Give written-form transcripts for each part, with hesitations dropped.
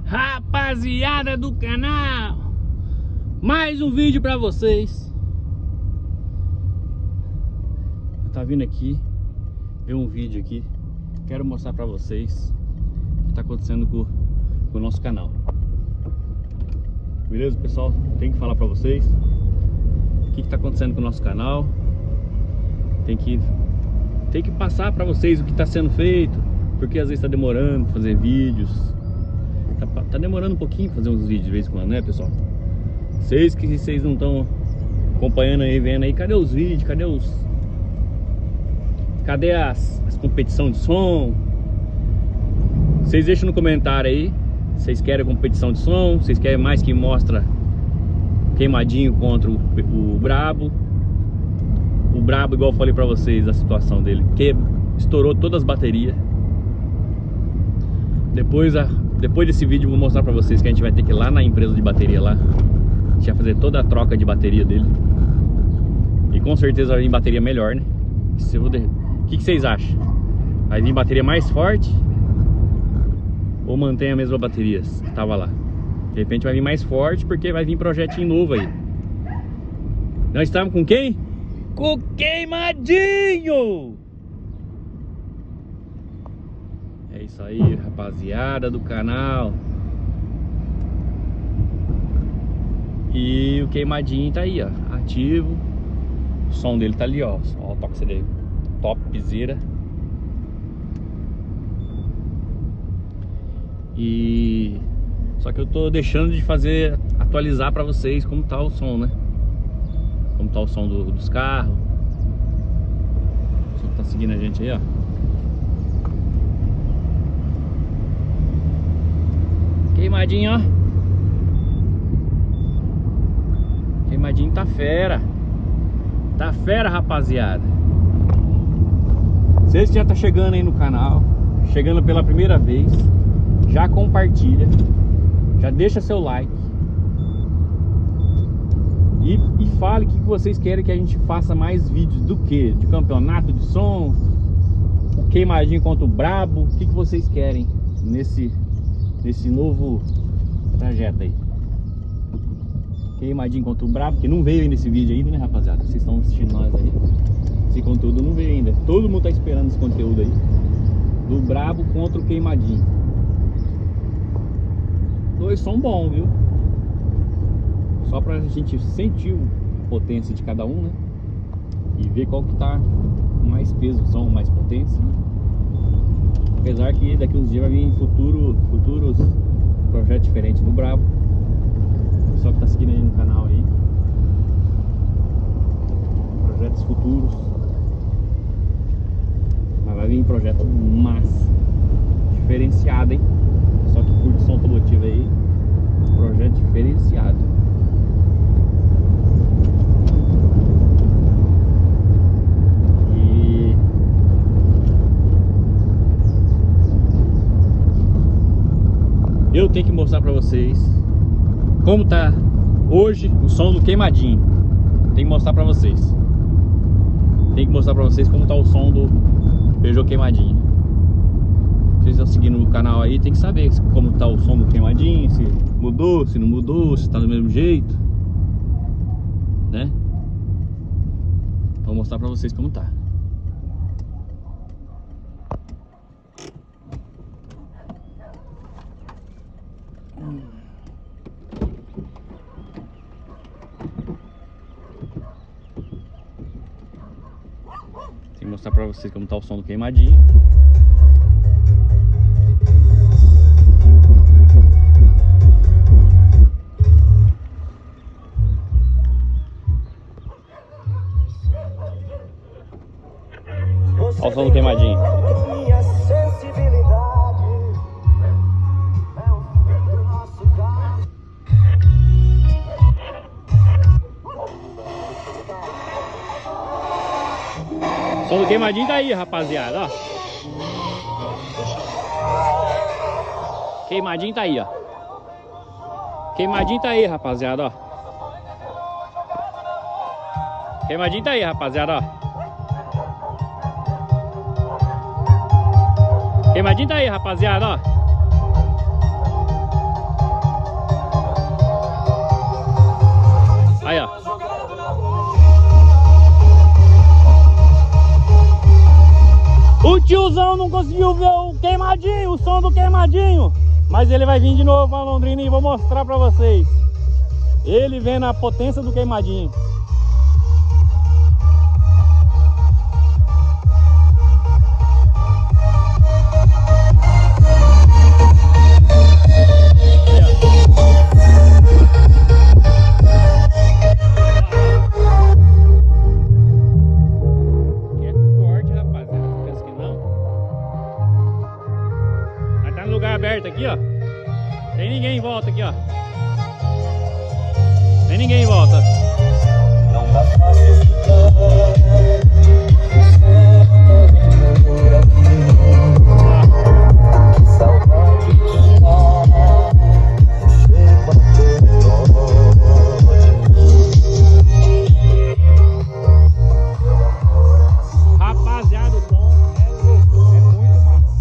Rapaziada do canal, mais um vídeo pra vocês. Eu tá vindo aqui ver um vídeo aqui. Quero mostrar pra vocês o que tá acontecendo com o nosso canal. Beleza, pessoal? Tem que falar pra vocês o que tá acontecendo com o nosso canal. Tem que passar pra vocês o que tá sendo feito, porque às vezes tá demorando pra fazer vídeos. Tá demorando um pouquinho pra fazer uns vídeos de vez em quando, né, pessoal? Vocês não estão acompanhando aí, vendo aí, cadê os vídeos? Cadê as competições de som? Vocês deixam no comentário aí. Vocês querem competição de som? Vocês querem mais que mostra queimadinho contra o Brabo? O Brabo, igual eu falei pra vocês, a situação dele, que estourou todas as baterias. Depois desse vídeo eu vou mostrar pra vocês que a gente vai ter que ir lá na empresa de bateria lá. A gente vai fazer toda a troca de bateria dele. E com certeza vai vir bateria melhor, né? O que vocês acham? Vai vir bateria mais forte? Ou mantém a mesma bateria que tava lá? De repente vai vir mais forte, porque vai vir projetinho novo aí. Nós estamos com quem? Com o Queimadinho! É isso aí, rapaziada do canal. E o Queimadinho tá aí, ó, ativo. O som dele tá ali, ó. Ó o toque dele, topzera. E só que eu tô deixando de atualizar pra vocês como tá o som, né? Como tá o som dos carros. O som tá seguindo a gente aí, ó. Queimadinho, ó. Queimadinho tá fera. Tá fera, rapaziada. Vocês que já tá chegando aí no canal, chegando pela primeira vez, já compartilha, já deixa seu like e fale o que vocês querem que a gente faça mais vídeos do que? De campeonato de som, o Queimadinho contra o Brabo. O que vocês querem nesse novo trajeto aí? Queimadinho contra o Brabo, que não veio aí nesse vídeo ainda, né, rapaziada? Vocês estão assistindo nós aí. Esse conteúdo não veio ainda. Todo mundo tá esperando esse conteúdo aí do Brabo contra o Queimadinho. Dois são bons, viu? Só pra gente sentir a potência de cada um, né? E ver qual que tá com mais peso, som, mais potência, né? Apesar que daqui uns dias vai vir futuros projetos diferentes do Brabo. O pessoal que tá seguindo aí no canal aí, projetos futuros. Mas vai vir projeto massa, diferenciado, hein? Só que curte som automotivo aí, projeto diferenciado. Eu tenho que mostrar pra vocês como tá hoje o som do Queimadinho. Tem que mostrar pra vocês. Tem que mostrar pra vocês como tá o som do Peugeot Queimadinho. Vocês estão seguindo o canal aí, tem que saber como tá o som do Queimadinho, se mudou, se não mudou, se tá do mesmo jeito, né? Vou mostrar pra vocês como tá. Tem que mostrar pra vocês como tá o som do Queimadinho. Olha o som do Queimadinho. O som do Queimadinho tá aí, rapaziada, ó. Queimadinho tá aí, ó. Queimadinho tá aí, rapaziada, ó. Queimadinho tá aí, rapaziada, ó. Queimadinho tá aí, rapaziada, ó. tiozão não conseguiu ver o queimadinho, o som do queimadinho. Mas ele vai vir de novo pra Londrina e vou mostrar pra vocês. Ele vendo a potência do queimadinho. Aqui, ó, tem ninguém em volta aqui, ó. Tem ninguém em volta. Não dá fácil rapaziada, o som é muito massa.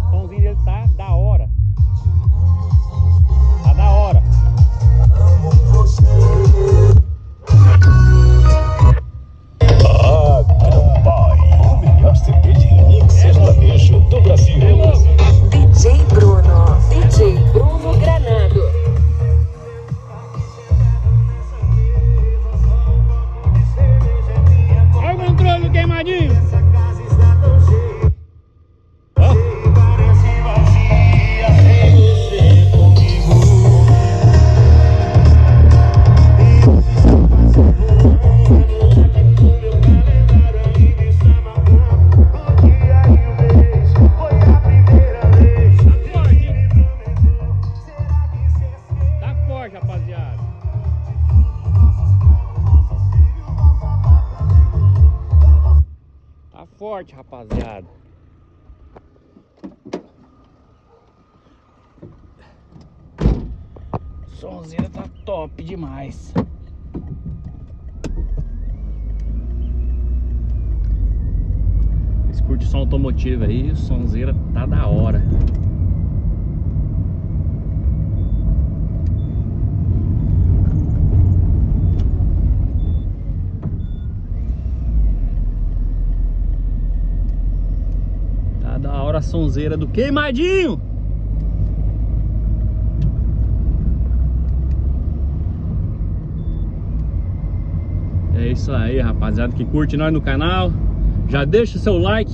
O somzinho dele tá da hora. Tá da hora. Pai, o melhor CD de mix sertanejo do Brasil. DJ Bruno Granado. Olha o controle do queimadinho. Rapaziada, tá forte, rapaziada. Sonzeira tá top demais. Esse curte som automotivo aí, sonzeira tá da hora. Da hora a sonzeira do queimadinho. É isso aí, rapaziada, que curte nós no canal. Já deixa o seu like,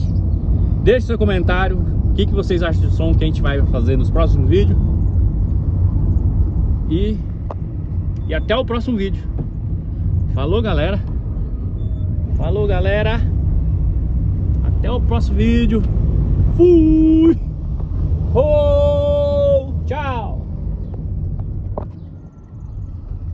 deixa o seu comentário. O que vocês acham do som que a gente vai fazer nos próximos vídeos. E até o próximo vídeo. Falou, galera. Falou, galera. Até o próximo vídeo. Fui!